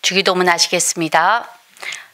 주기도문 하시겠습니다.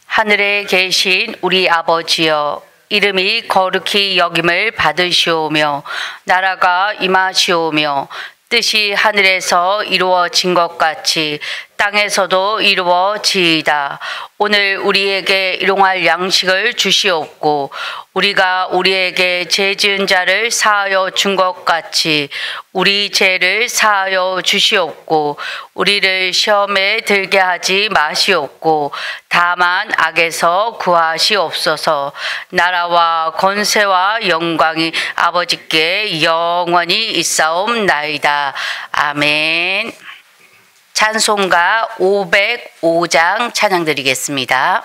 하늘에 계신 우리 아버지여, 이름이 거룩히 여김을 받으시오며 나라가 임하시오며 뜻이 하늘에서 이루어진 것 같이 땅에서도 이루어지이다. 오늘 우리에게 일용할 양식을 주시옵고 우리가 우리에게 죄 지은 자를 사하여 준 것 같이 우리 죄를 사하여 주시옵고 우리를 시험에 들게 하지 마시옵고 다만 악에서 구하시옵소서. 나라와 권세와 영광이 아버지께 영원히 있사옵나이다. 아멘. 찬송가 505장 찬양드리겠습니다.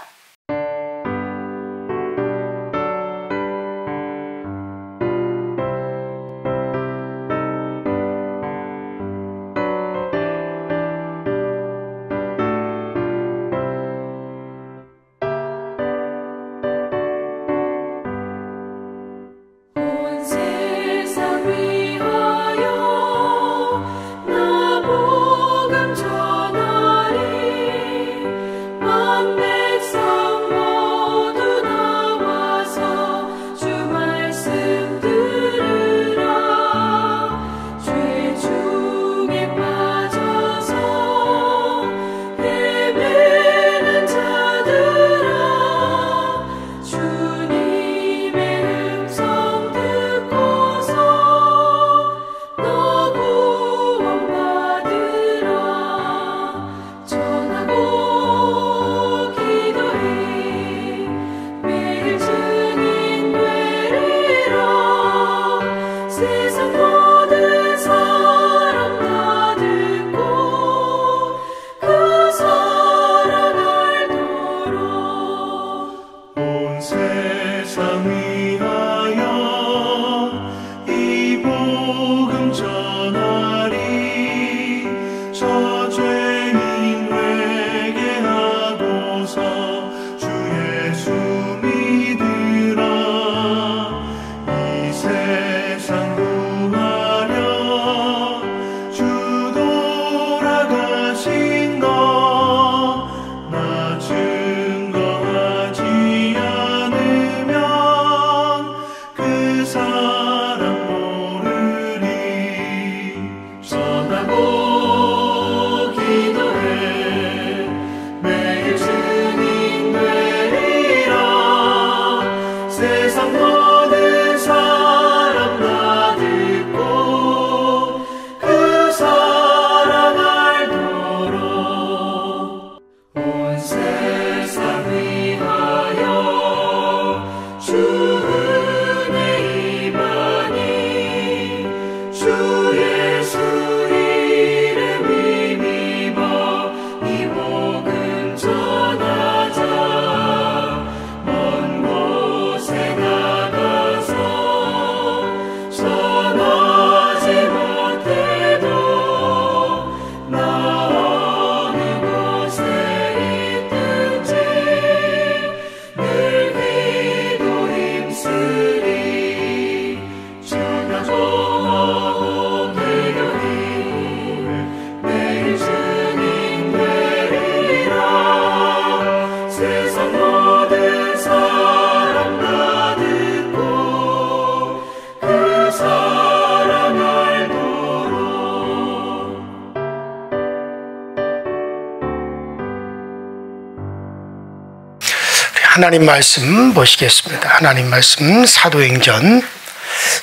하나님 말씀 보시겠습니다. 하나님 말씀 사도행전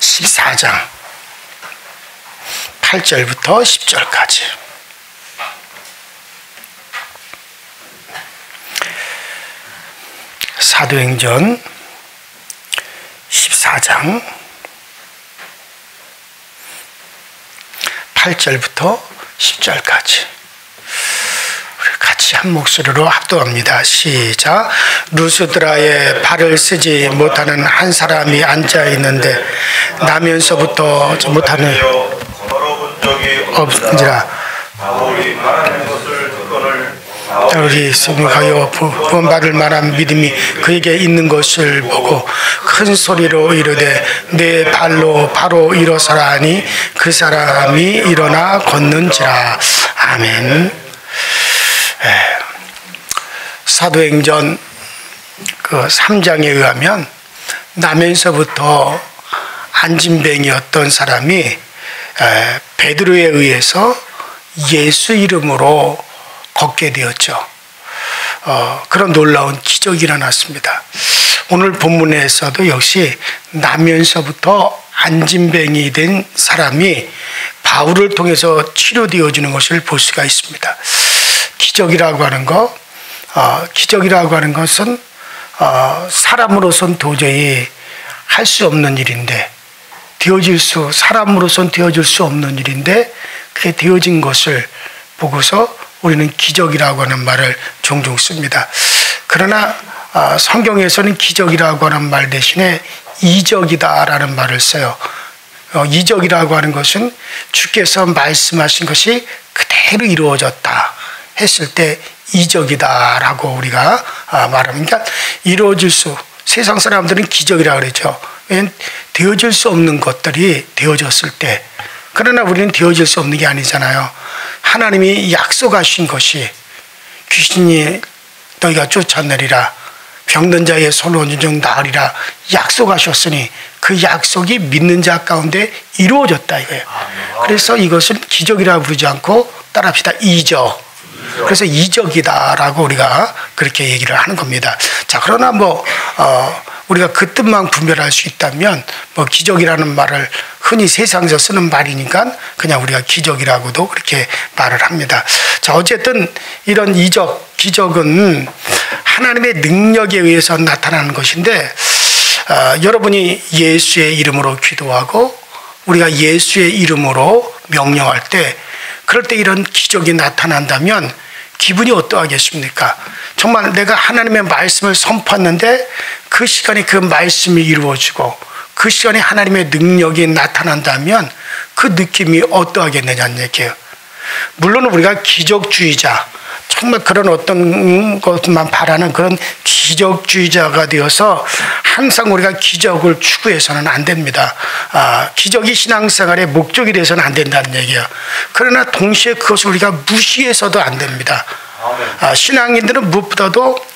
14장 8절부터 10절까지. 사도행전 14장 8절부터 10절까지. 같이 한 목소리로 합독합니다. 시작. 루스드라에 발을 쓰지 못하는 한 사람이 앉아 있는데 나면서부터 못하는 없은지라 우리 승리하여 구원받을 만한 믿음이 그에게 있는 것을 보고 큰 소리로 이르되 내 발로 바로 일어서라 하니 그 사람이 일어나 걷는지라. 아멘. 사도행전 그 3장에 의하면 나면서부터 안진뱅이였던 사람이 베드로에 의해서 예수 이름으로 걷게 되었죠. 그런 놀라운 기적이 일어났습니다. 오늘 본문에서도 역시 나면서부터 안진뱅이 된 사람이 바울을 통해서 치료되어지는 것을 볼 수가 있습니다. 기적이라고 하는 것은 사람으로선 도저히 할 수 없는 일인데 사람으로선 되어질 수 없는 일인데 그게 되어진 것을 보고서 우리는 기적이라고 하는 말을 종종 씁니다. 그러나 성경에서는 기적이라고 하는 말 대신에 이적이다라는 말을 써요. 이적이라고 하는 것은 주께서 말씀하신 것이 그대로 이루어졌다 했을 때 이적이다라고 우리가 말합니다. 세상 사람들은 기적이라고 그러죠. 왜냐하면 되어질 수 없는 것들이 되어졌을 때, 그러나 우리는 되어질 수 없는 게 아니잖아요. 하나님이 약속하신 것이 귀신이 너희가 쫓아내리라, 병든 자의 손을 온전히 나으리라 약속하셨으니 그 약속이 믿는 자 가운데 이루어졌다 이거예요. 그래서 이것은 기적이라고 부르지 않고 따라합시다. 이적. 그래서 이적이다라고 우리가 그렇게 얘기를 하는 겁니다. 자, 그러나 우리가 그 뜻만 분별할 수 있다면 기적이라는 말을 흔히 세상에서 쓰는 말이니까 그냥 우리가 기적이라고도 그렇게 말을 합니다. 자, 어쨌든 이런 기적은 하나님의 능력에 의해서 나타나는 것인데, 여러분이 예수의 이름으로 기도하고 우리가 예수의 이름으로 명령할 때, 그럴 때 이런 기적이 나타난다면 기분이 어떠하겠습니까? 정말 내가 하나님의 말씀을 선포했는데 그 시간에 그 말씀이 이루어지고 그 시간에 하나님의 능력이 나타난다면 그 느낌이 어떠하겠느냐는 얘기예요. 물론 우리가 기적주의자, 정말 그런 어떤 것만 바라는 그런 기적주의자가 되어서 항상 우리가 기적을 추구해서는 안 됩니다. 기적이 신앙생활의 목적이 돼서는 안 된다는 얘기예요. 그러나 동시에 그것을 우리가 무시해서도 안 됩니다. 신앙인들은 무엇보다도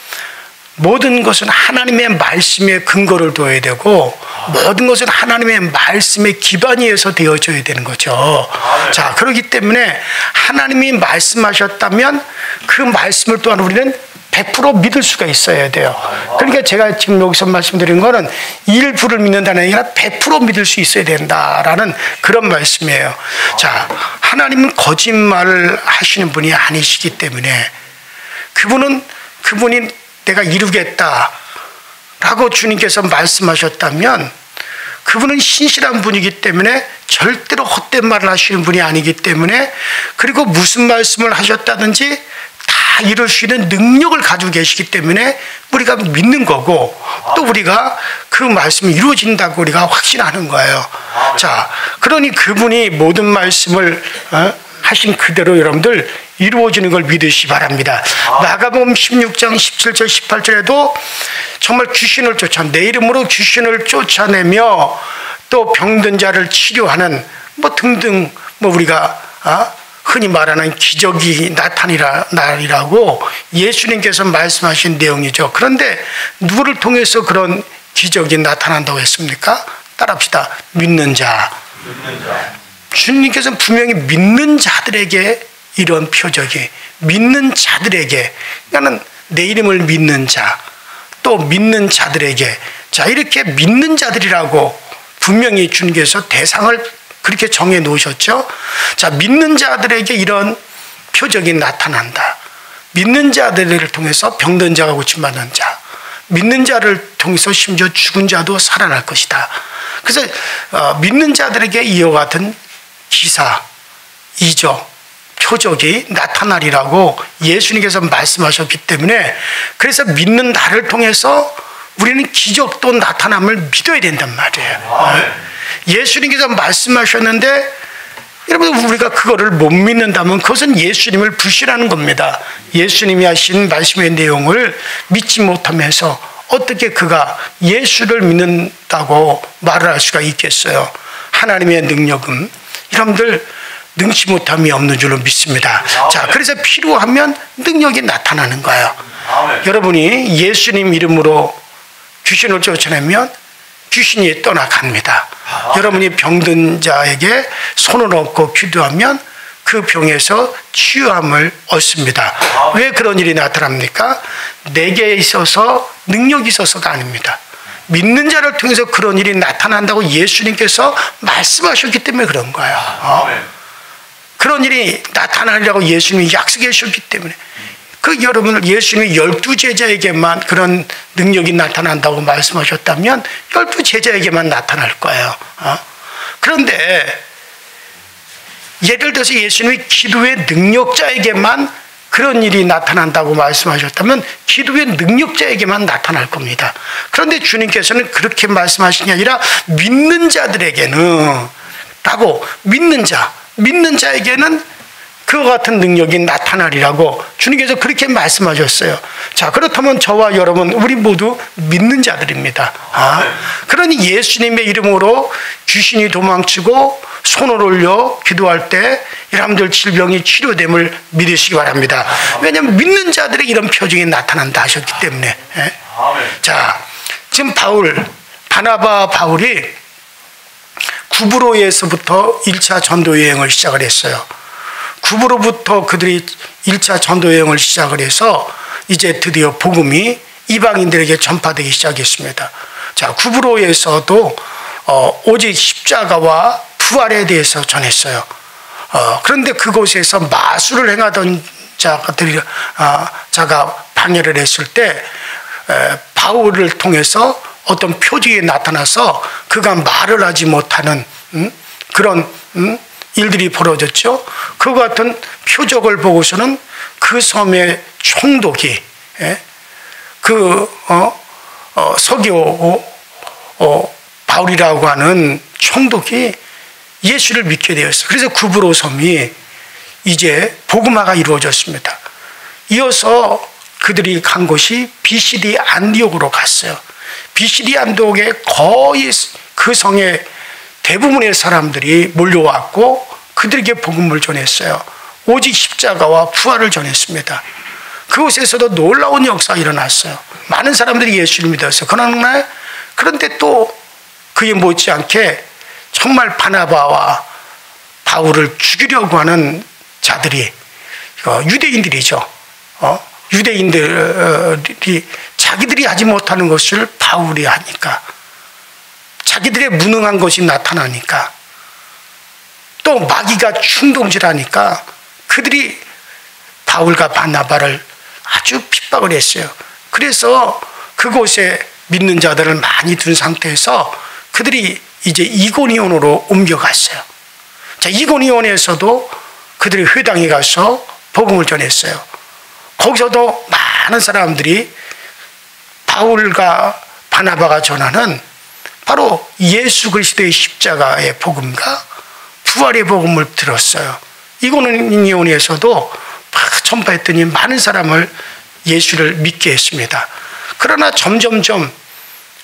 모든 것은 하나님의 말씀에 근거를 둬야 되고 모든 것은 하나님의 말씀에 기반이 해서 되어져야 되는 거죠. 자, 그렇기 때문에 하나님이 말씀하셨다면 그 말씀을 또한 우리는 100% 믿을 수가 있어야 돼요. 그러니까 제가 지금 여기서 말씀드린 거는 일부를 믿는다는 게 아니라 100% 믿을 수 있어야 된다라는 그런 말씀이에요. 자, 하나님은 거짓말을 하시는 분이 아니시기 때문에 그분이 내가 이루겠다라고 주님께서 말씀하셨다면 그분은 신실한 분이기 때문에 절대로 헛된 말을 하시는 분이 아니기 때문에, 그리고 무슨 말씀을 하셨다든지 다 이룰 수 있는 능력을 가지고 계시기 때문에 우리가 믿는 거고, 또 우리가 그 말씀이 이루어진다고 우리가 확신하는 거예요. 자, 그러니 그분이 모든 말씀을 하신 그대로 여러분들 이루어지는 걸 믿으시 바랍니다. 마가복음 16장 17절 18절에도 정말 귀신을 내 이름으로 귀신을 쫓아내며 또 병든 자를 치료하는 등등 우리가 흔히 말하는 기적이 나타나리라고 예수님께서 말씀하신 내용이죠. 그런데 누구를 통해서 그런 기적이 나타난다고 했습니까? 따라합시다. 믿는 자. 주님께서는 분명히 믿는 자들에게 이런 표적이, 믿는 자들에게, 그러니까 내 이름을 믿는 자, 또 믿는 자들에게, 자, 이렇게 믿는 자들이라고 분명히 주님께서 대상을 그렇게 정해 놓으셨죠. 자, 믿는 자들에게 이런 표적이 나타난다. 믿는 자들을 통해서 병든 자가 고침받는 자, 믿는 자를 통해서 심지어 죽은 자도 살아날 것이다. 그래서 믿는 자들에게 이와 같은 기사, 이적, 표적이 나타나리라고 예수님께서 말씀하셨기 때문에, 그래서 믿는 나를 통해서 우리는 기적도 나타남을 믿어야 된단 말이에요. 예수님께서 말씀하셨는데 여러분, 우리가 그거를 못 믿는다면 그것은 예수님을 불신하는 겁니다. 예수님이 하신 말씀의 내용을 믿지 못하면서 어떻게 그가 예수를 믿는다고 말을 할 수가 있겠어요. 하나님의 능력은 여러분들 능치 못함이 없는 줄로 믿습니다. 자, 그래서 필요하면 능력이 나타나는 거예요. 여러분이 예수님 이름으로 귀신을 쫓아내면 귀신이 떠나갑니다. 여러분이 병든 자에게 손을 얹고 기도하면 그 병에서 치유함을 얻습니다. 왜 그런 일이 나타납니까? 내게 있어서 능력이 있어서가 아닙니다. 믿는 자를 통해서 그런 일이 나타난다고 예수님께서 말씀하셨기 때문에 그런 거예요. 그런 일이 나타나려고 예수님이 약속해 주셨기 때문에. 여러분, 예수님이 12제자에게만 그런 능력이 나타난다고 말씀하셨다면 12제자에게만 나타날 거예요. 그런데 예를 들어서 예수님이 기도의 능력자에게만 그런 일이 나타난다고 말씀하셨다면 기도의 능력자에게만 나타날 겁니다. 그런데 주님께서는 그렇게 말씀하신 게 아니라 믿는 자들에게는 라고, 믿는 자에게는 그와 같은 능력이 나타나리라고 주님께서 그렇게 말씀하셨어요. 자, 그렇다면 저와 여러분, 우리 모두 믿는 자들입니다. 그러니 예수님의 이름으로 귀신이 도망치고 손을 올려 기도할 때 여러분들 질병이 치료됨을 믿으시기 바랍니다. 왜냐하면 믿는 자들의 이런 표정이 나타난다 하셨기 때문에. 자, 지금 바나바 바울이 구브로에서부터 1차 전도 여행을 시작을 했어요. 구브로부터 그들이 1차 전도 여행을 시작을 해서 이제 드디어 복음이 이방인들에게 전파되기 시작했습니다. 자, 구브로에서도 오직 십자가와 부활에 대해서 전했어요. 그런데 그곳에서 마술을 행하던 자가 방해를 했을 때 바울을 통해서 어떤 표적이 나타나서 그가 말을 하지 못하는 그런 일들이 벌어졌죠. 그와 같은 표적을 보고서는 그 섬의 총독이 서기오 바울이라고 하는 총독이 예수를 믿게 되었어요. 그래서 구브로 섬이 이제 복음화가 이루어졌습니다. 이어서 그들이 간 곳이 비시디 안디옥으로 갔어요. 비시디 안디옥에 거의 그 성의 대부분의 사람들이 몰려왔고 그들에게 복음을 전했어요. 오직 십자가와 부활을 전했습니다. 그곳에서도 놀라운 역사가 일어났어요. 많은 사람들이 예수를 믿었어요. 그런데 또 그에 못지않게 정말 바나바와 바울을 죽이려고 하는 자들이 유대인들이죠. 유대인들이 자기들이 하지 못하는 것을 바울이 하니까, 자기들의 무능한 것이 나타나니까, 또 마귀가 충동질하니까 그들이 바울과 바나바를 아주 핍박을 했어요. 그래서 그곳에 믿는 자들을 많이 둔 상태에서 그들이 이제 이고니온으로 옮겨갔어요. 자, 이고니온에서도 그들이 회당에 가서 복음을 전했어요. 거기서도 많은 사람들이 바울과 바나바가 전하는 바로 예수 그리스도의 십자가의 복음과 부활의 복음을 들었어요. 이고니온에서도 전파했더니 많은 사람을 예수를 믿게 했습니다. 그러나 점점점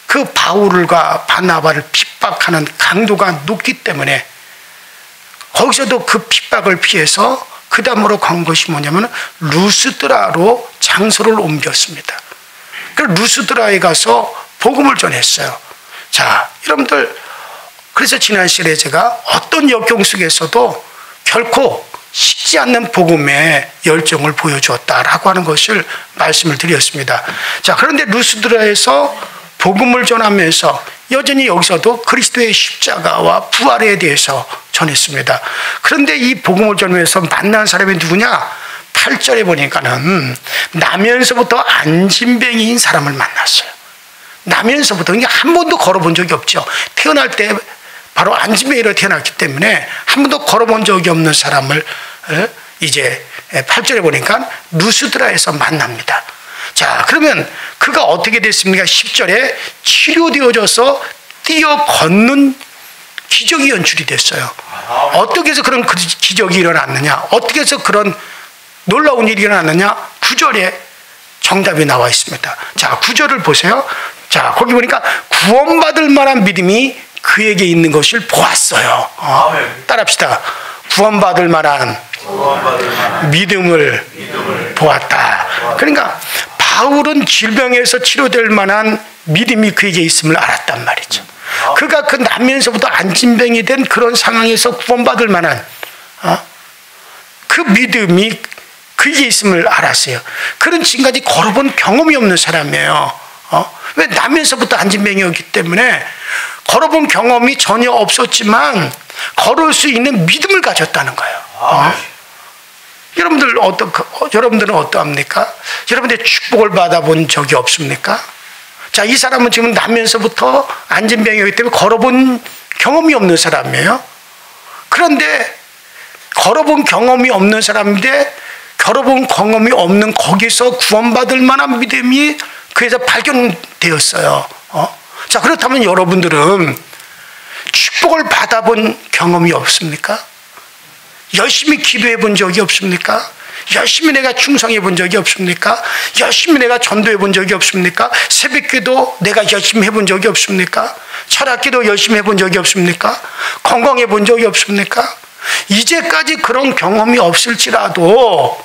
그 바울과 바나바를 핍박하는 강도가 높기 때문에 거기서도 그 핍박을 피해서 그 다음으로 간 것이 뭐냐면 루스드라로 장소를 옮겼습니다. 그 루스드라에 가서 복음을 전했어요. 자, 여러분들, 그래서 지난 시간에 제가 어떤 역경 속에서도 결코 식지 않는 복음의 열정을 보여주었다라고 하는 것을 말씀을 드렸습니다. 자, 그런데 루스드라에서 복음을 전하면서 여전히 여기서도 그리스도의 십자가와 부활에 대해서 전했습니다. 그런데 이 복음을 전하면서 만난 사람이 누구냐? 8절에 보니까는 나면서부터 안진뱅이인 사람을 만났어요. 나면서부터, 그러니까 한 번도 걸어본 적이 없죠. 태어날 때 바로 안진뱅이로 태어났기 때문에 한 번도 걸어본 적이 없는 사람을 이제 8절에 보니까 루스드라에서 만납니다. 자, 그러면 그가 어떻게 됐습니까? 10절에 치료되어져서 뛰어 걷는 기적이 연출이 됐어요. 어떻게 해서 그런 기적이 일어났느냐? 어떻게 해서 그런 놀라운 일이 일어났느냐? 9절에 정답이 나와 있습니다. 자, 9절을 보세요. 자, 거기 보니까 구원받을 만한 믿음이 그에게 있는 것을 보았어요. 따라합시다. 구원받을 만한 믿음을 보았다. 그러니까 바울은 질병에서 치료될 만한 믿음이 그에게 있음을 알았단 말이죠. 그가 그 나면서부터 안진병이 된 그런 상황에서 구원받을 만한 그 믿음이 그에게 있음을 알았어요. 그런 지금까지 걸어본 경험이 없는 사람이에요. 왜 나면서부터 안진병이었기 때문에 걸어본 경험이 전혀 없었지만 걸을 수 있는 믿음을 가졌다는 거예요. 여러분들은 어떠합니까? 여러분들 축복을 받아본 적이 없습니까? 자, 이 사람은 지금 나면서부터 안진병이기 때문에 걸어본 경험이 없는 사람이에요. 그런데 걸어본 경험이 없는 사람인데 걸어본 경험이 없는 거기서 구원받을 만한 믿음이 그에서 발견되었어요. 자, 그렇다면 여러분들은 축복을 받아본 경험이 없습니까? 열심히 기도해 본 적이 없습니까? 열심히 내가 충성해 본 적이 없습니까? 열심히 내가 전도해 본 적이 없습니까? 새벽기도 내가 열심히 해본 적이 없습니까? 철학기도 열심히 해본 적이 없습니까? 건강해 본 적이 없습니까? 이제까지 그런 경험이 없을지라도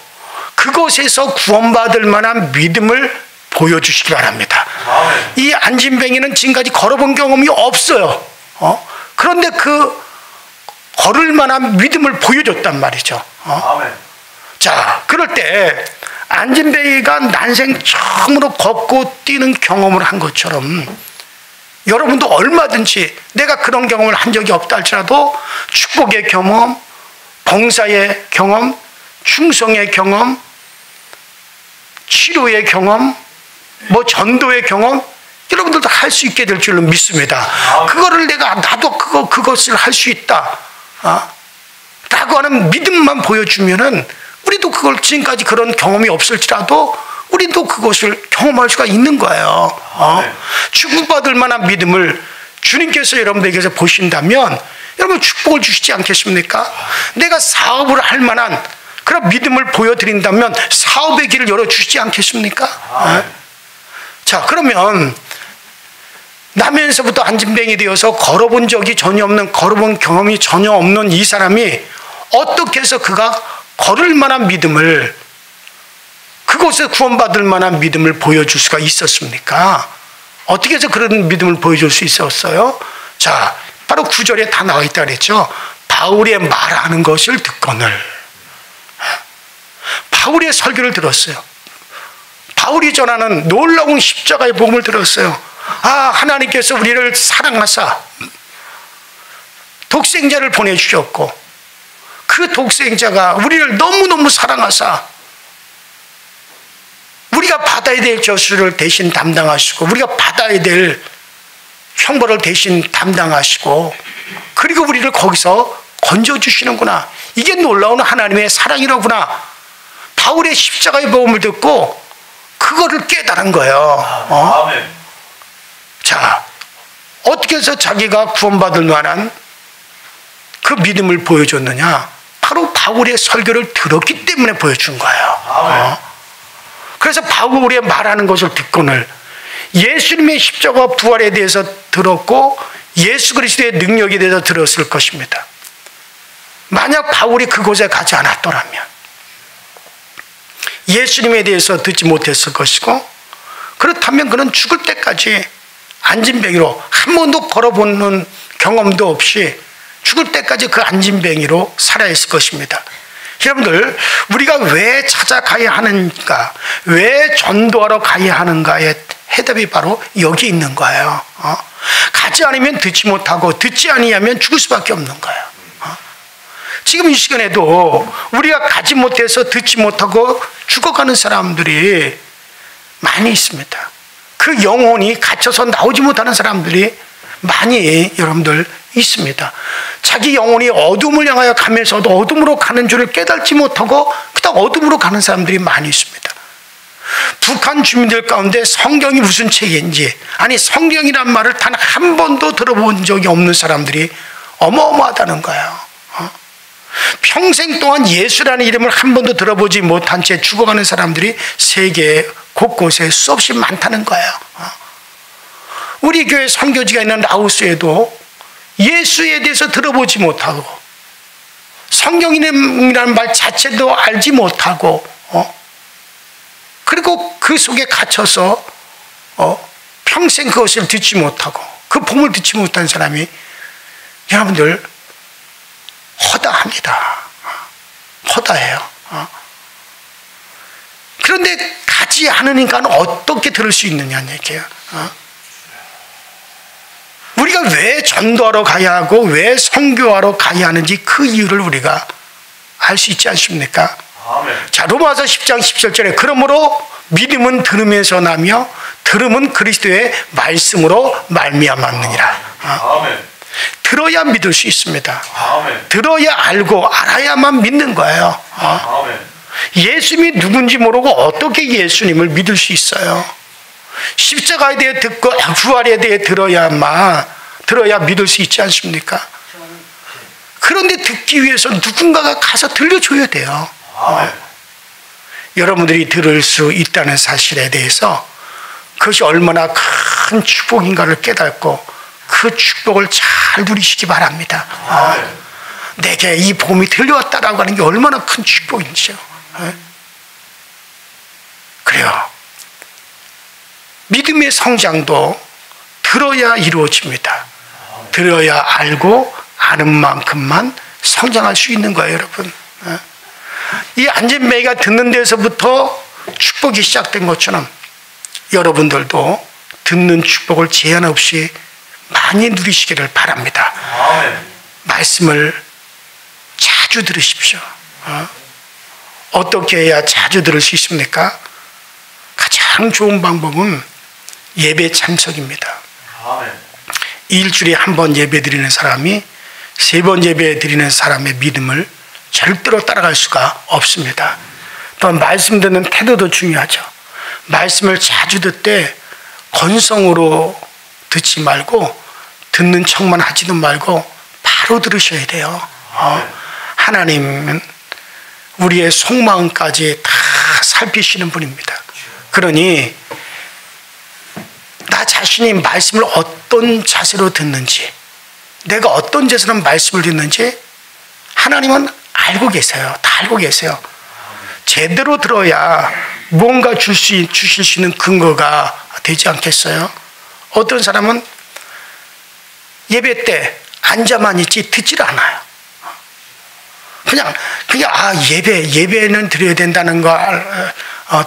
그곳에서 구원받을 만한 믿음을 보여주시기 바랍니다. 이 안진뱅이는 지금까지 걸어본 경험이 없어요. 그런데 그 걸을 만한 믿음을 보여줬단 말이죠. 자, 그럴 때 안진뱅이가 난생 처음으로 걷고 뛰는 경험을 한 것처럼 여러분도 얼마든지 내가 그런 경험을 한 적이 없다 할지라도 축복의 경험, 봉사의 경험, 충성의 경험, 치료의 경험, 전도의 경험, 여러분들도 할 수 있게 될 줄로 믿습니다. 그거를 나도 그것을 할 수 있다 라고 하는 믿음만 보여주면은 우리도 그걸 지금까지 그런 경험이 없을지라도 우리도 그것을 경험할 수가 있는 거예요. 축복받을 만한 믿음을 주님께서 여러분들에게서 보신다면 여러분 축복을 주시지 않겠습니까? 내가 사업을 할 만한 그런 믿음을 보여드린다면 사업의 길을 열어주시지 않겠습니까? 자, 그러면 나면서부터 안진뱅이 되어서 걸어본 적이 전혀 없는, 걸어본 경험이 전혀 없는 이 사람이 어떻게 해서 그가 걸을 만한 믿음을, 그곳에 구원받을 만한 믿음을 보여줄 수가 있었습니까? 어떻게 해서 그런 믿음을 보여줄 수 있었어요? 자, 바로 9절에 다 나와 있다 그랬죠. 바울의 말하는 것을 듣거늘. 바울의 설교를 들었어요. 바울이 전하는 놀라운 십자가의 복음을 들었어요. 하나님께서 우리를 사랑하사 독생자를 보내주셨고 그 독생자가 우리를 너무너무 사랑하사 우리가 받아야 될 저주를 대신 담당하시고 우리가 받아야 될 형벌을 대신 담당하시고 그리고 우리를 거기서 건져주시는구나. 이게 놀라운 하나님의 사랑이로구나. 바울의 십자가의 복음을 듣고 그거를 깨달은 거예요. 자, 어떻게 해서 자기가 구원받을 만한 그 믿음을 보여줬느냐? 바로 바울의 설교를 들었기 때문에 보여준 거예요. 그래서 바울의 말하는 것을 듣고는 예수님의 십자가 부활에 대해서 들었고 예수 그리스도의 능력에 대해서 들었을 것입니다. 만약 바울이 그곳에 가지 않았더라면 예수님에 대해서 듣지 못했을 것이고 그렇다면 그는 죽을 때까지 안진뱅이로 한 번도 걸어보는 경험도 없이 죽을 때까지 그 안진뱅이로 살아야 했을 것입니다. 여러분들, 우리가 왜 찾아가야 하는가, 왜 전도하러 가야 하는가의 해답이 바로 여기 있는 거예요. 가지 않으면 듣지 못하고 듣지 아니하면 죽을 수밖에 없는 거예요. 지금 이 시간에도 우리가 가지 못해서 듣지 못하고 죽어가는 사람들이 많이 있습니다. 그 영혼이 갇혀서 나오지 못하는 사람들이 많이 여러분들 있습니다. 자기 영혼이 어둠을 향하여 가면서도 어둠으로 가는 줄을 깨닫지 못하고 그냥 어둠으로 가는 사람들이 많이 있습니다. 북한 주민들 가운데 성경이 무슨 책인지, 아니 성경이란 말을 단 한 번도 들어본 적이 없는 사람들이 어마어마하다는 거예요. 평생 동안 예수라는 이름을 한 번도 들어보지 못한 채 죽어가는 사람들이 세계 곳곳에 수없이 많다는 거예요. 우리 교회 선교지가 있는 라오스에도 예수에 대해서 들어보지 못하고 성경이라는 말 자체도 알지 못하고 그리고 그 속에 갇혀서 평생 그것을 듣지 못하고 그 복음을 듣지 못한 사람이 여러분들 허다합니다. 허다해요. 그런데 가지 않으니까 어떻게 들을 수 있느냐는 얘기예요. 우리가 왜 전도하러 가야 하고 왜 선교하러 가야 하는지 그 이유를 우리가 알 수 있지 않습니까? 아멘. 자, 로마서 10장 17절에 그러므로 믿음은 들음에서 나며 들음은 그리스도의 말씀으로 말미암았느니라. 아멘. 들어야 믿을 수 있습니다. 아멘. 들어야 알고 알아야만 믿는 거예요. 아멘. 예수님이 누군지 모르고 어떻게 예수님을 믿을 수 있어요? 십자가에 대해 듣고 부활에 대해 들어야 믿을 수 있지 않습니까? 그런데 듣기 위해서 누군가가 가서 들려줘야 돼요. 여러분들이 들을 수 있다는 사실에 대해서 그것이 얼마나 큰 축복인가를 깨닫고 그 축복을 잘 누리시기 바랍니다. 내게 이 복음이 들려왔다라고 하는 게 얼마나 큰 축복인지요. 그래요. 믿음의 성장도 들어야 이루어집니다. 들어야 알고 아는 만큼만 성장할 수 있는 거예요, 여러분. 이 안진뱅이가 듣는 데서부터 축복이 시작된 것처럼 여러분들도 듣는 축복을 제한 없이 많이 누리시기를 바랍니다. 말씀을 자주 들으십시오. 어떻게 해야 자주 들을 수 있습니까? 가장 좋은 방법은 예배 참석입니다. 일주일에 한 번 예배 드리는 사람이 3번 예배 드리는 사람의 믿음을 절대로 따라갈 수가 없습니다. 또 말씀 듣는 태도도 중요하죠. 말씀을 자주 듣되 건성으로 듣지 말고 듣는 척만 하지도 말고 바로 들으셔야 돼요. 하나님은 우리의 속마음까지 다 살피시는 분입니다. 그러니 나 자신이 말씀을 어떤 자세로 듣는지, 내가 어떤 자세로 말씀을 듣는지 하나님은 알고 계세요. 다 알고 계세요. 제대로 들어야 뭔가 주실 수 있는 근거가 되지 않겠어요? 어떤 사람은 예배 때 앉아만 있지 듣질 않아요. 그냥 예배는 드려야 된다는 거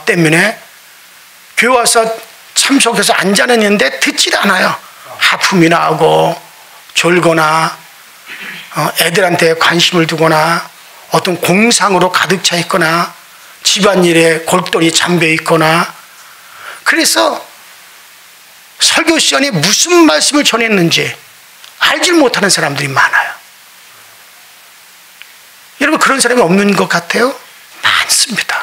때문에 교회 와서 참석해서 앉아는 있는데 듣질 않아요. 하품이나 하고 졸거나 애들한테 관심을 두거나 어떤 공상으로 가득 차 있거나 집안일에 골똘히 잠겨 있거나, 그래서 설교 시간에 무슨 말씀을 전했는지 알질 못하는 사람들이 많아요. 여러분, 그런 사람이 없는 것 같아요? 많습니다.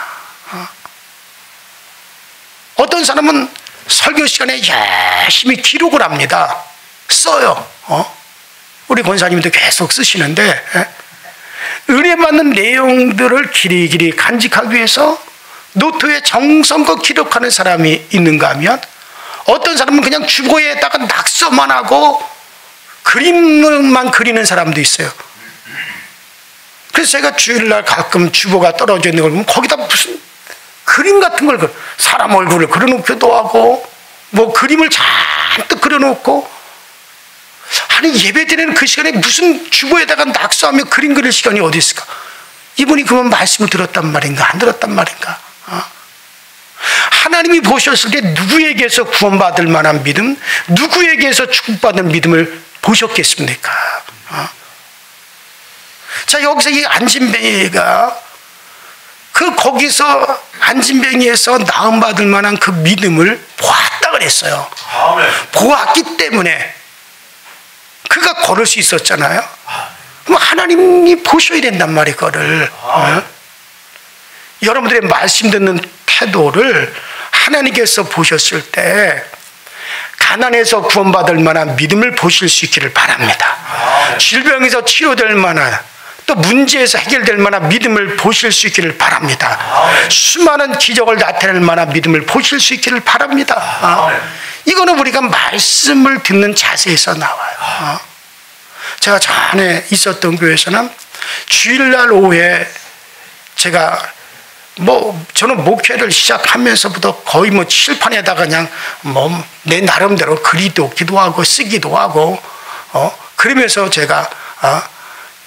어떤 사람은 설교 시간에 열심히 기록을 합니다. 써요. 우리 권사님도 계속 쓰시는데, 은혜 받는 내용들을 길이길이 간직하기 위해서 노트에 정성껏 기록하는 사람이 있는가 하면, 어떤 사람은 그냥 주보에다가 낙서만 하고 그림만 그리는 사람도 있어요. 그래서 제가 주일날 가끔 주보가 떨어져 있는 걸 보면 거기다 무슨 그림 같은 걸, 사람 얼굴을 그려놓기도 하고 뭐 그림을 잔뜩 그려놓고, 아니 예배드리는 그 시간에 무슨 주보에다가 낙서하며 그림 그릴 시간이 어디 있을까? 이분이 그만 말씀을 들었단 말인가 안 들었단 말인가? 하나님이 보셨을 때 누구에게서 구원받을 만한 믿음, 누구에게서 축복받는 믿음을 보셨겠습니까? 자, 여기서 이 안진뱅이가 거기서 안진뱅이에서 나음받을 만한 그 믿음을 보았다 그랬어요. 보았기 때문에 그가 걸을 수 있었잖아요. 그럼 하나님이 보셔야 된단 말이에요, 그거를. 여러분들의 말씀 듣는 태도를 하나님께서 보셨을 때 가난해서 구원받을 만한 믿음을 보실 수 있기를 바랍니다. 질병에서 치료될 만한, 또 문제에서 해결될 만한 믿음을 보실 수 있기를 바랍니다. 수많은 기적을 나타낼 만한 믿음을 보실 수 있기를 바랍니다. 이거는 우리가 말씀을 듣는 자세에서 나와요. 제가 전에 있었던 교회에서는 주일날 오후에 제가 저는 목회를 시작하면서부터 거의 칠판에다가 그냥 내 나름대로 글이도 기도하고 쓰기도 하고 그러면서 제가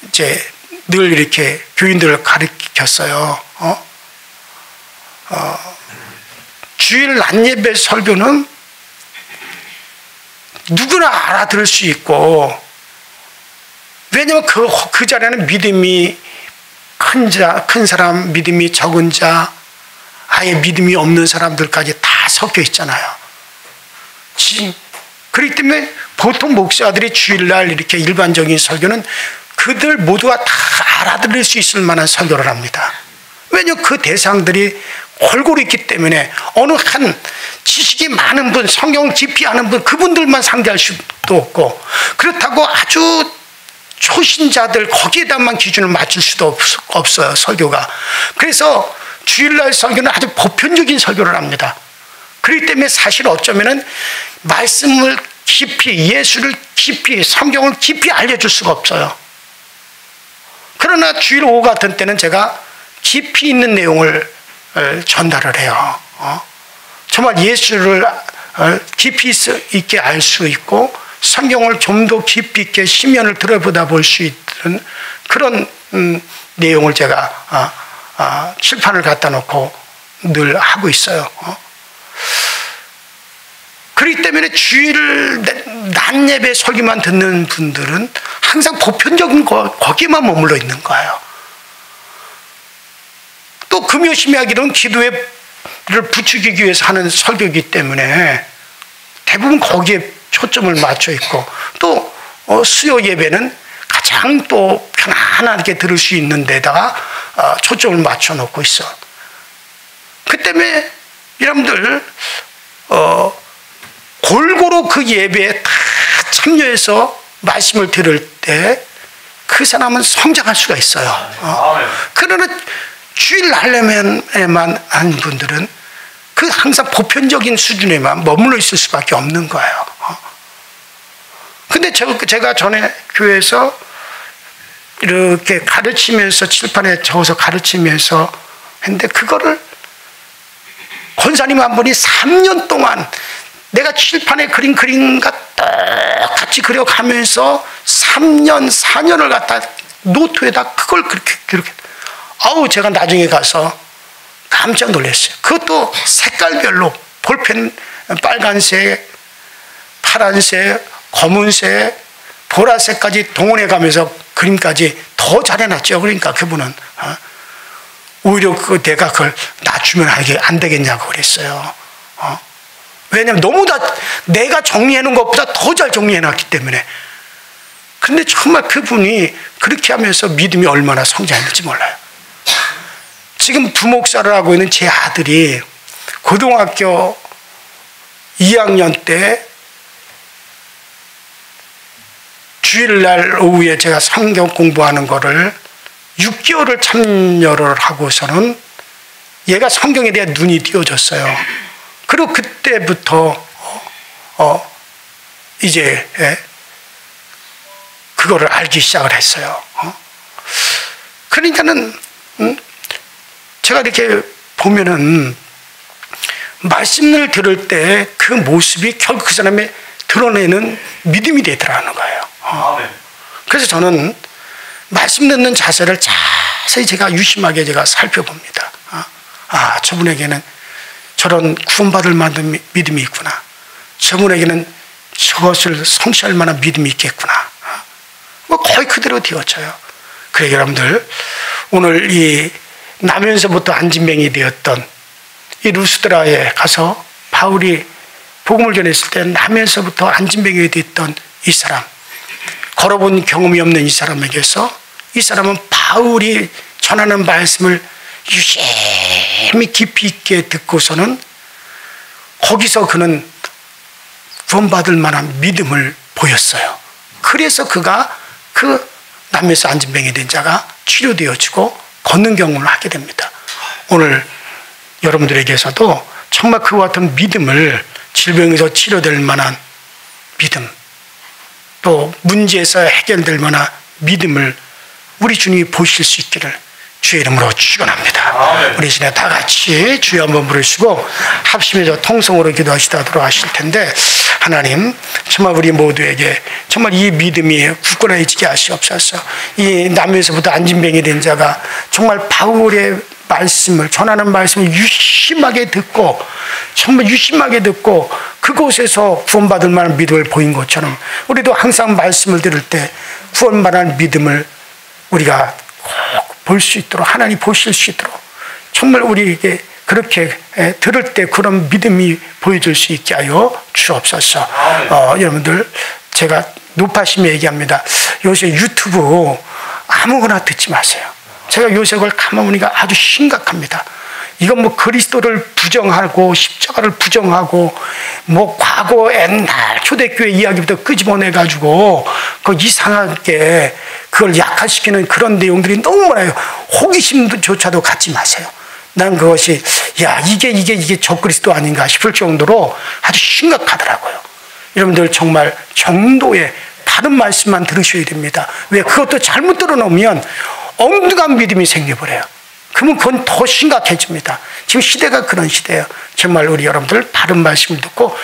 이제 늘 이렇게 교인들을 가르쳤어요. 주일 낮예배 설교는 누구나 알아들을 수 있고, 왜냐면 그 자리에는 믿음이 큰 사람, 믿음이 적은 자, 아예 믿음이 없는 사람들까지 다 섞여 있잖아요. 그렇기 때문에 보통 목사들이 주일날 이렇게 일반적인 설교는 그들 모두가 다 알아들을 수 있을 만한 설교를 합니다. 왜냐하면 그 대상들이 골고루 있기 때문에 어느 한 지식이 많은 분, 성경을 깊이 아는 분, 그분들만 상대할 수도 없고, 그렇다고 아주 초신자들 거기에다만 기준을 맞출 수도 없어요, 설교가. 그래서 주일날 설교는 아주 보편적인 설교를 합니다. 그렇기 때문에 사실 어쩌면은 말씀을 깊이, 예수를 깊이, 성경을 깊이 알려줄 수가 없어요. 그러나 주일 오후 같은 때는 제가 깊이 있는 내용을 전달을 해요. 정말 예수를 깊이 있게 알 수 있고, 성경을 좀 더 깊이 있게 심연을 들여보다 볼 수 있는 그런 내용을 제가 칠판을 갖다 놓고 늘 하고 있어요. 그렇기 때문에 주일 낮예배 설교만 듣는 분들은 항상 보편적인 거기에만 머물러 있는 거예요. 또 금요심야기는 기도를 부추기기 위해서 하는 설교이기 때문에 대부분 거기에 초점을 맞춰 있고, 또 수요 예배는 가장 또 편안하게 들을 수 있는 데다가 초점을 맞춰 놓고 있어. 그 때문에 여러분들 골고루 그 예배에 다 참여해서 말씀을 들을 때 그 사람은 성장할 수가 있어요. 그러나 주일 날에만 한 분들은 그 항상 보편적인 수준에만 머물러 있을 수밖에 없는 거예요. 근데 제가 전에 교회에서 이렇게 가르치면서 칠판에 적어서 가르치면서 했는데, 그거를 권사님 한 분이 3년 동안 내가 칠판에 그린 그림과 똑같이 그려가면서 3년, 4년을 갖다 노트에다 그걸 그렇게 기록해. 제가 나중에 가서 깜짝 놀랐어요. 그것도 색깔별로 볼펜 빨간색, 파란색, 검은색, 보라색까지 동원해 가면서 그림까지 더 잘해놨죠. 그러니까 그분은 오히려 내가 그걸 낮추면 안 되겠냐고 그랬어요. 왜냐면 너무 다 내가 정리해놓은 것보다 더 잘 정리해놨기 때문에. 근데 정말 그분이 그렇게 하면서 믿음이 얼마나 성장했는지 몰라요. 지금 부목사를 하고 있는 제 아들이 고등학교 2학년 때 주일날 오후에 제가 성경 공부하는 거를 6개월을 참여를 하고서는 얘가 성경에 대한 눈이 띄어졌어요. 그리고 그때부터 이제 그거를 알기 시작을 했어요. 그러니까는 제가 이렇게 보면은 말씀을 들을 때 그 모습이 결국 그 사람의 드러내는 믿음이 되더라는 거예요. 그래서 저는 말씀 듣는 자세를 자세히 제가 유심하게 제가 살펴봅니다. 저분에게는 저런 구원받을 만한 믿음이 있구나. 저분에게는 저것을 성취할 만한 믿음이 있겠구나. 거의 그대로 되어져요. 그래, 여러분들, 오늘 이 나면서부터 안진뱅이 되었던 이 루스드라에 가서 바울이 복음을 전했을 때 나면서부터 안진뱅이 되었던 이 사람, 걸어본 경험이 없는 이 사람에게서 이 사람은 바울이 전하는 말씀을 유심히 깊이 있게 듣고서는 거기서 그는 구원받을 만한 믿음을 보였어요. 그래서 그가 그 남에서 안진뱅이 된 자가 치료되어지고 걷는 경험을 하게 됩니다. 오늘 여러분들에게서도 정말 그와 같은 믿음을, 질병에서 치료될 만한 믿음, 또 문제에서 해결될 만한 믿음을 우리 주님이 보실 수 있기를 주의 이름으로 축원합니다. 우리 시내 다 같이 주여 한번 부르시고 합심해서 통성으로 기도하시도록 하실 텐데, 하나님 정말 우리 모두에게 정말 이 믿음이 굳건해지게 하시옵소서. 이 남에서부터 안진병이 된 자가 정말 바울의 말씀을, 전하는 말씀을 유심하게 듣고, 정말 유심하게 듣고 그곳에서 구원받을 만한 믿음을 보인 것처럼, 우리도 항상 말씀을 들을 때 구원받을 믿음을 우리가 꼭 볼 수 있도록, 하나님 보실 수 있도록 정말 우리에게 그렇게 들을 때 그런 믿음이 보여줄 수 있게 하여 주옵소서. 여러분들, 제가 높아심에 얘기합니다. 요새 유튜브 아무거나 듣지 마세요. 제가 요새 그걸 가만 보니까 아주 심각합니다. 이건 뭐 그리스도를 부정하고 십자가를 부정하고 뭐 과거 옛날 초대교회 이야기부터 끄집어내가지고 그 이상하게 그걸 약화시키는 그런 내용들이 너무 많아요. 호기심조차도 갖지 마세요. 난 그것이 이게 적그리스도 아닌가 싶을 정도로 아주 심각하더라고요. 여러분들 정말 정도의 바른 말씀만 들으셔야 됩니다. 왜? 그것도 잘못 들어놓으면 엉뚱한 믿음이 생겨버려요. 그러면 그건 더 심각해집니다. 지금 시대가 그런 시대예요. 정말 우리 여러분들 바른 말씀을 듣고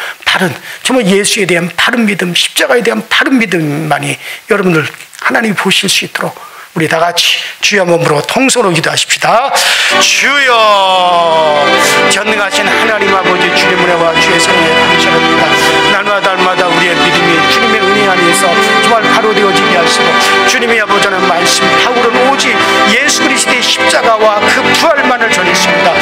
정말 예수에 대한 바른 믿음, 십자가에 대한 바른 믿음만이 여러분들 하나님이 보실 수 있도록 우리 다 같이 주여 몸으로 통성으로 기도하십시다. 주여, 전능하신 하나님 아버지, 주님 은혜와 주의 사랑에 감사합니다. 날마다 우리의 믿음이 주님의 은혜 안에서 정말 바로 되어지게 하시고, 주님의 아버지는 말씀, 바울은 오직 예수 그리스도의 십자가와 그 부활만을 전했습니다.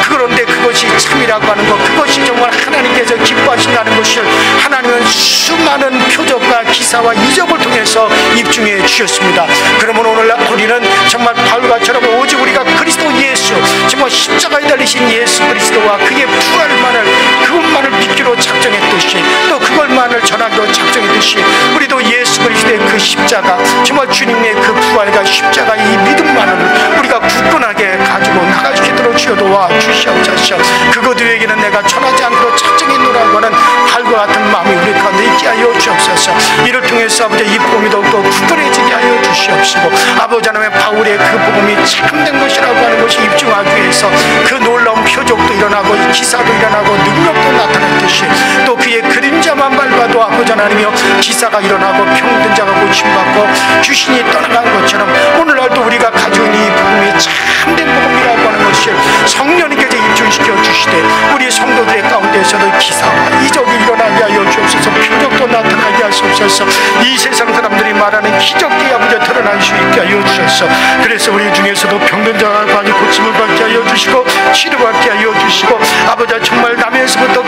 그런데 그것이 참이라고 하는 것, 그것이 정말 하나님께서 기뻐하신다는 것을 하나님은 수많은 표적과 기사와 이적을 통해서 입증해 주셨습니다. 그러면 오늘 우리는 정말 바울과처럼 오직 우리가 그리스도 예수, 정말 십자가에 달리신 예수 그리스도와 그의 부활만을, 그것만을 믿기로 작정했듯이, 또 그것만을 전하기로 작정했듯이, 우리도 예수 그리스도의 그 십자가, 정말 주님의 그 부활과 십자가의 이 믿음만을 우리가 굳건하게 가지고 나갈 수 있도록 주여 도와 주시옵소서. 그것들에게는 내가 전하지 않기로 작정했노라고 하는 바울과 같은 마음이 우리 가운데 있게 하여 주옵소서. 이를 통해서 아버지 이 복음이 더욱더 굳건해지게 하여 주시옵시고, 아버지 하나님의 바울의 그 복음이 참된 것이라고 하는 것이 입증하기 위해서 그 놀라운 표적도 일어나고 기사도 일어나고 능력도 나타났듯이, 또 그의 그림자만 밟아도 아버지 하나님이여 기사가 일어나고 병든 자가 고침받고 귀신이 떠나간 것처럼, 오늘날도 우리가 가지고 있는 이 복음이 참된 복음이라고 하는 것을 성령님께서 입증시켜 주시되, 우리 성도들의 가운데서도 기사와 이적이 일어나게 하여 주옵소서. 표적도 나타나게 하시옵소서. 이 세상 사람들이 말하는 기적이 아버지 드러날 수 있게 하여 주셔서, 그래서 우리 중에서도 병든 자가 많이 고침을 받게 하여 주시고 치료받게 하여 주시고, 아버지 정말 남에서부터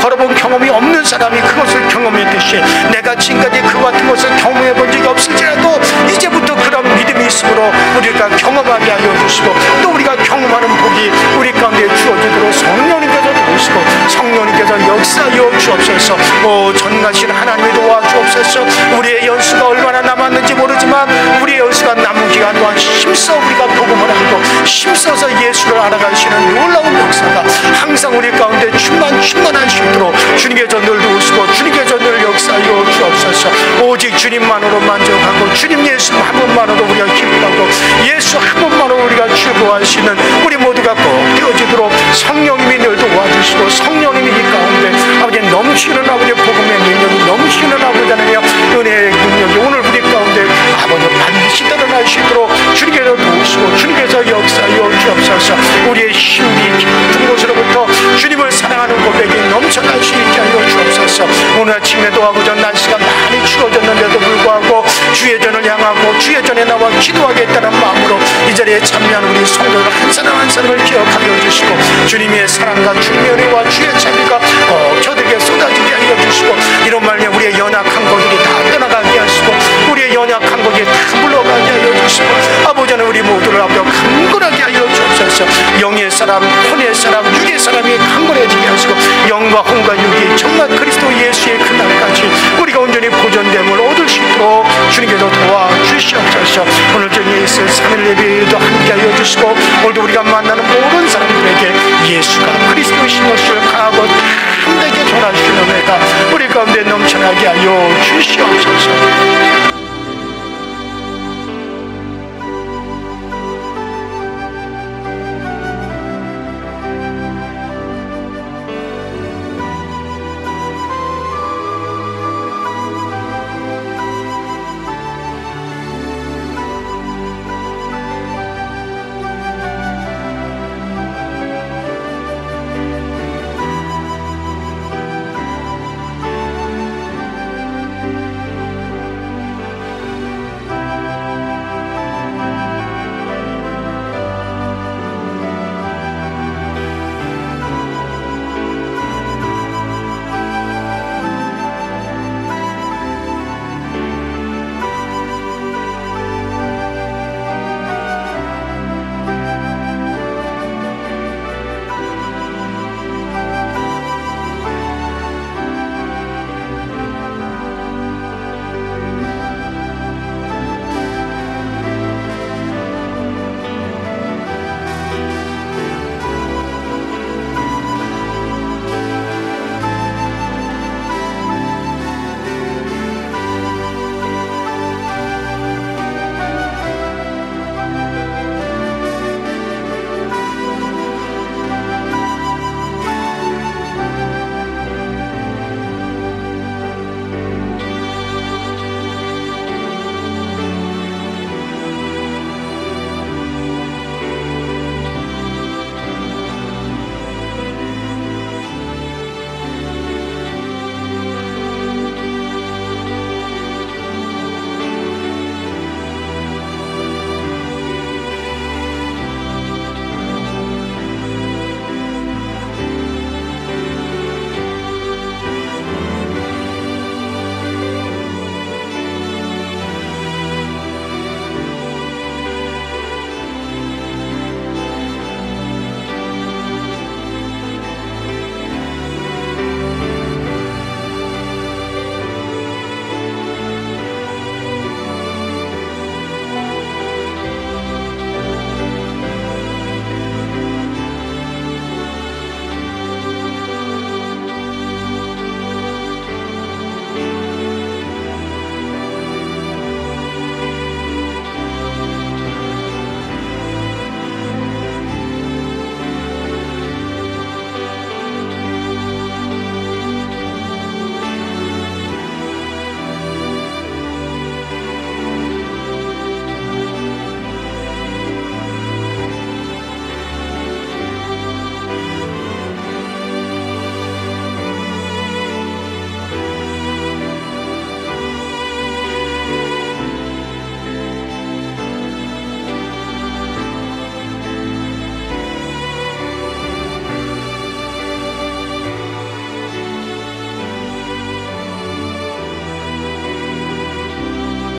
걸어본 경험이 없는 사람이 그것을 경험했듯이, 내가 지금까지 그 같은 것을 경험해 본 적이 없을지라도 이제부터 그런 믿음이 있으므로 우리가 경험하게 하여 주시고, 또 우리가 경험하는 복이 우리 가운데 주어지도록 성령님께서 도우시고 성령님께서 역사하여 주옵소서. 오 전능하신 하나님이 도와주옵소서. 우리의 연수가 얼마나 남았는지 모르지만 우리의 연수가 남은 기간 동안 힘써 우리가 복음을 알고 힘써서 예수를 알아가시는 놀라운 역사가 항상 우리 가운데 충만할 수 있도록 주님께서 늘 도우시고 주님께서 늘 역사하여 주옵소서. 오직 주님만으로 만족하고 주님 예수 한 분만으로 우리가 기쁘고 예수 한 분만으로 우리가 즐거워하시는 우리 모두가 꼭 되어지도록 성령님이 늘 도와주시고, 성령님이 이 가운데 아버지 넘치는 아버지 복음의 능력이 넘치는 아버지 하나님 은혜의 능력이 오늘 우리 가운데 아버지 반드시 드러날 수 있도록 주님께서 도우시고 주님께서 역사하여 주옵소서. 우리의 힘이 깊은 곳으로부터 주님을 사랑하는 고백이 넘쳐날 수 있게 하여 주옵소서. 오늘 아침에도 아버지 날씨가 많이 추워졌는데도 불구하고 주의 전을 향하고 주의 전에 나와 기도하겠다는 마음으로 이 자리에 참여한 우리 성도들 한 사람 한 사람을 기억하여 주시고, 주님의 사랑과 주님의 은혜와 주의 자비가 저들에게 쏟아지게 하여 주시고, 이런 말에 우리의 연약한 것들이 다 떠나가게 하시고 우리의 연약한 것이 다 물러가게 하여 주시고, 아버지는 우리 모두를 앞에 강건하게 하여 주옵소서. 영의 사람, 혼의 사람, 육의 사람이 강건해지게 하시고, 영과 혼과 육이 정말 그리스도 예수의 그날까지 우리가 온전히 보존됨을 얻을 수 있도록 주님께서 도와주시옵소서. 오늘 저녁에 있을 3일 예배도 함께 하여 주시고, 오늘도 우리가 만나는 모든 사람들에게 예수가 그리스도이신 것을 강하고 담대하게 전할 수 있는 은혜가 우리 가운데 넘쳐나게 하여 주시옵소서.